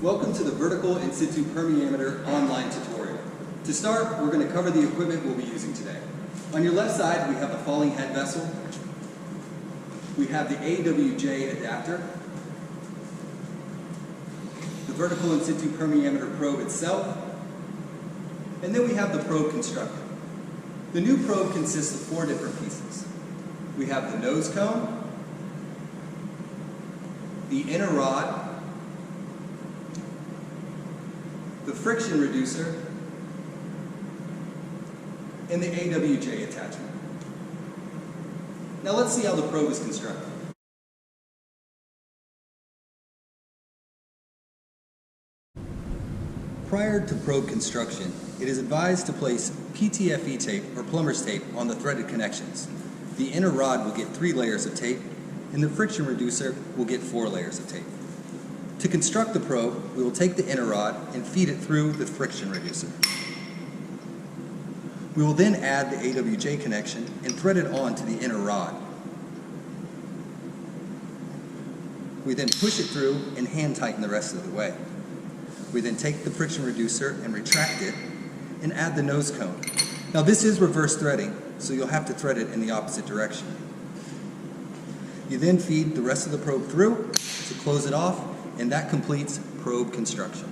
Welcome to the vertical In-Situ Permeameter online tutorial. To start, we're going to cover the equipment we'll be using today. On your left side, we have the falling head vessel. We have the AWJ adapter, the vertical In-Situ Permeameter probe itself, and then we have the probe constructor. The new probe consists of 4 different pieces. We have the nose cone, the inner rod, the friction reducer, and the AWJ attachment. Now let's see how the probe is constructed. Prior to probe construction, it is advised to place PTFE tape or plumber's tape on the threaded connections. The inner rod will get 3 layers of tape, and the friction reducer will get 4 layers of tape. To construct the probe, we will take the inner rod and feed it through the friction reducer. We will then add the AWJ connection and thread it onto the inner rod. We then push it through and hand tighten the rest of the way. We then take the friction reducer and retract it and add the nose cone. Now this is reverse threading, so you'll have to thread it in the opposite direction. You then feed the rest of the probe through to close it off, and that completes probe construction.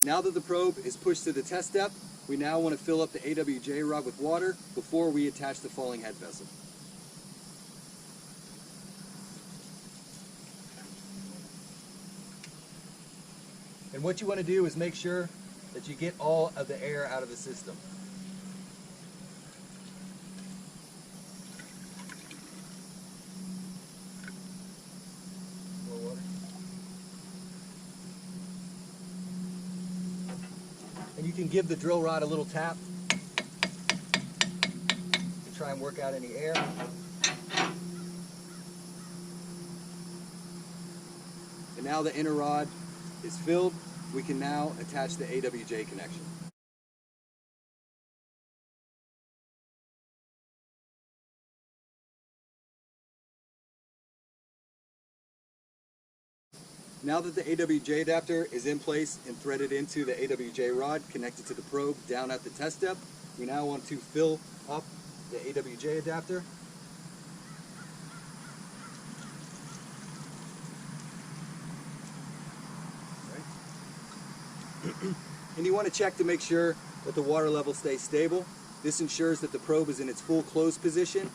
Now that the probe is pushed to the test depth, we now want to fill up the AWJ rod with water before we attach the falling head vessel. And what you want to do is make sure that you get all of the air out of the system. More water. And you can give the drill rod a little tap to try and work out any air. And now the inner rod is filled, we can now attach the AWJ connection. Now that the AWJ adapter is in place and threaded into the AWJ rod connected to the probe down at the test depth, we now want to fill up the AWJ adapter. And you want to check to make sure that the water level stays stable. This ensures that the probe is in its full closed position,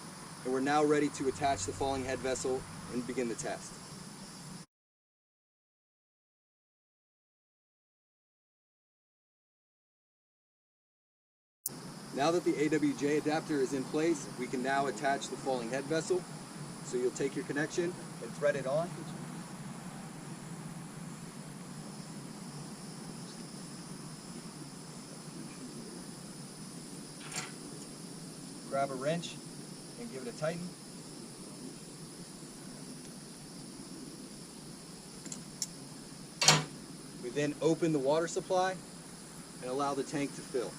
and we're now ready to attach the falling head vessel and begin the test. Now that the AWJ adapter is in place, we can now attach the falling head vessel. So you'll take your connection and thread it on. Grab a wrench and give it a tighten. We then open the water supply and allow the tank to fill.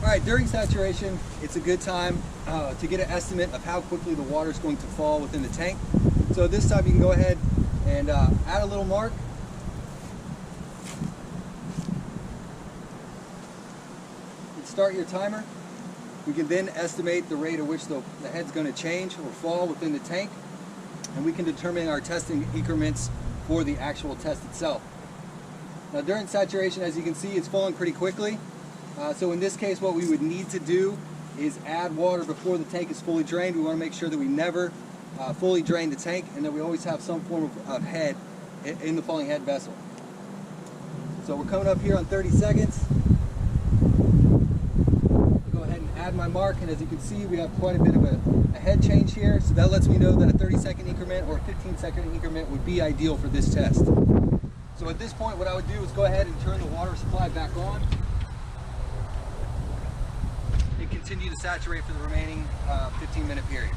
Alright, during saturation, it's a good time to get an estimate of how quickly the water is going to fall within the tank. So this time you can go ahead and add a little mark. And start your timer. We can then estimate the rate at which the head's going to change or fall within the tank. And we can determine our testing increments for the actual test itself. Now during saturation, as you can see, it's falling pretty quickly. So in this case, what we would need to do is add water before the tank is fully drained. We want to make sure that we never fully drain the tank and that we always have some form of head in the falling head vessel. So we're coming up here on 30 seconds. I'll go ahead and add my mark, and as you can see, we have quite a bit of a head change here. So that lets me know that a 30-second increment or a 15-second increment would be ideal for this test. So at this point, what I would do is go ahead and turn the water supply back on. Continue to saturate for the remaining 15-minute period.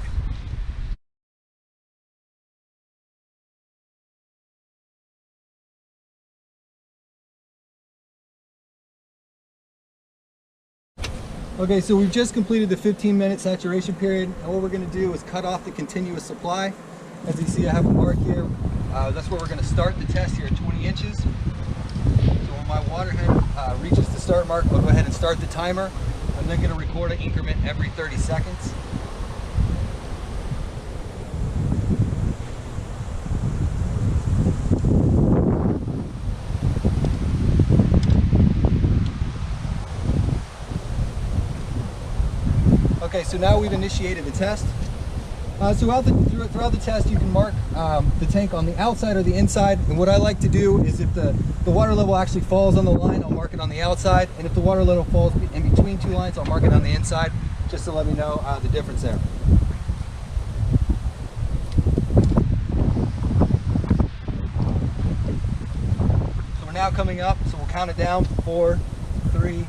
Okay, so we've just completed the 15-minute saturation period, and what we're going to do is cut off the continuous supply. As you see, I have a mark here. That's where we're going to start the test here at 20 inches. So when my water head reaches the start mark, I'll go ahead and start the timer. I'm then going to record an increment every 30 seconds. Okay, so now we've initiated the test. Throughout the test, you can mark the tank on the outside or the inside. And what I like to do is if the water level actually falls on the line, I'll mark it on the outside. And if the water level falls in between two lines, I'll mark it on the inside, just to let me know the difference there. So we're now coming up, so we'll count it down. 4, 3,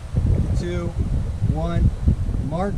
2, 1. mark.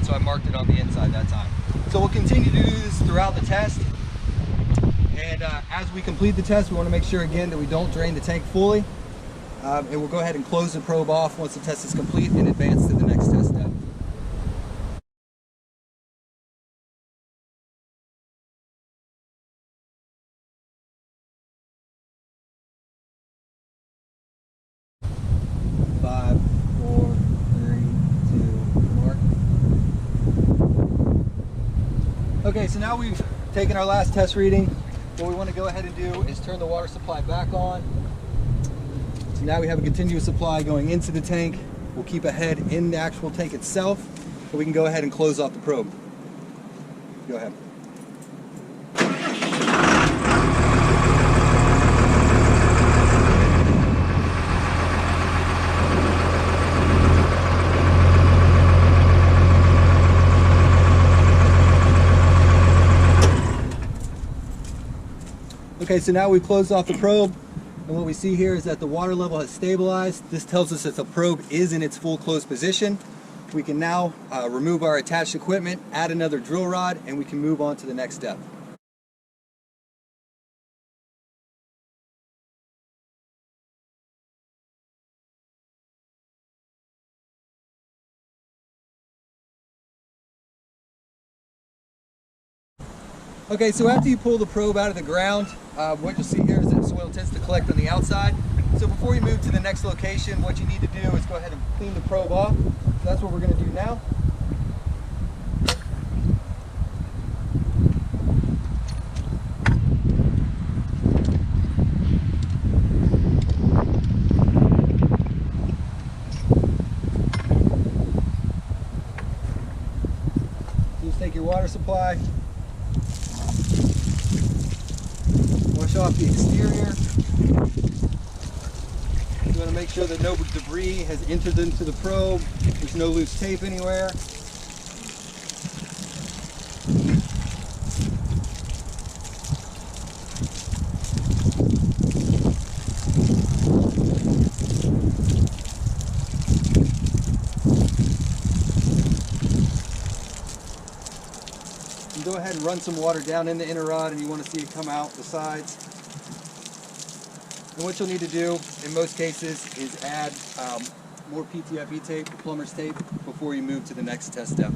So I marked it on the inside that time. So we'll continue to do this throughout the test. And as we complete the test, we want to make sure again that we don't drain the tank fully. And we'll go ahead and close the probe off once the test is complete and advance to the next test step. Five, four, three, two, mark. Okay, so now we've taken our last test reading. What we want to go ahead and do is turn the water supply back on. So now we have a continuous supply going into the tank. We'll keep a head in the actual tank itself, but we can go ahead and close off the probe. Go ahead. Okay, so now we've closed off the probe, and what we see here is that the water level has stabilized. This tells us that the probe is in its full closed position. We can now remove our attached equipment, add another drill rod, and we can move on to the next step. Okay, so after you pull the probe out of the ground, what you'll see here is that soil tends to collect on the outside. So before you move to the next location, what you need to do is go ahead and clean the probe off. So that's what we're going to do now. So just take your water supply, wash off the exterior. You want to make sure that no debris has entered into the probe. There's no loose tape anywhere. And go ahead and run some water down in the inner rod, and you want to see it come out the sides. And what you'll need to do in most cases is add more PTFE tape, or plumber's tape, before you move to the next test step.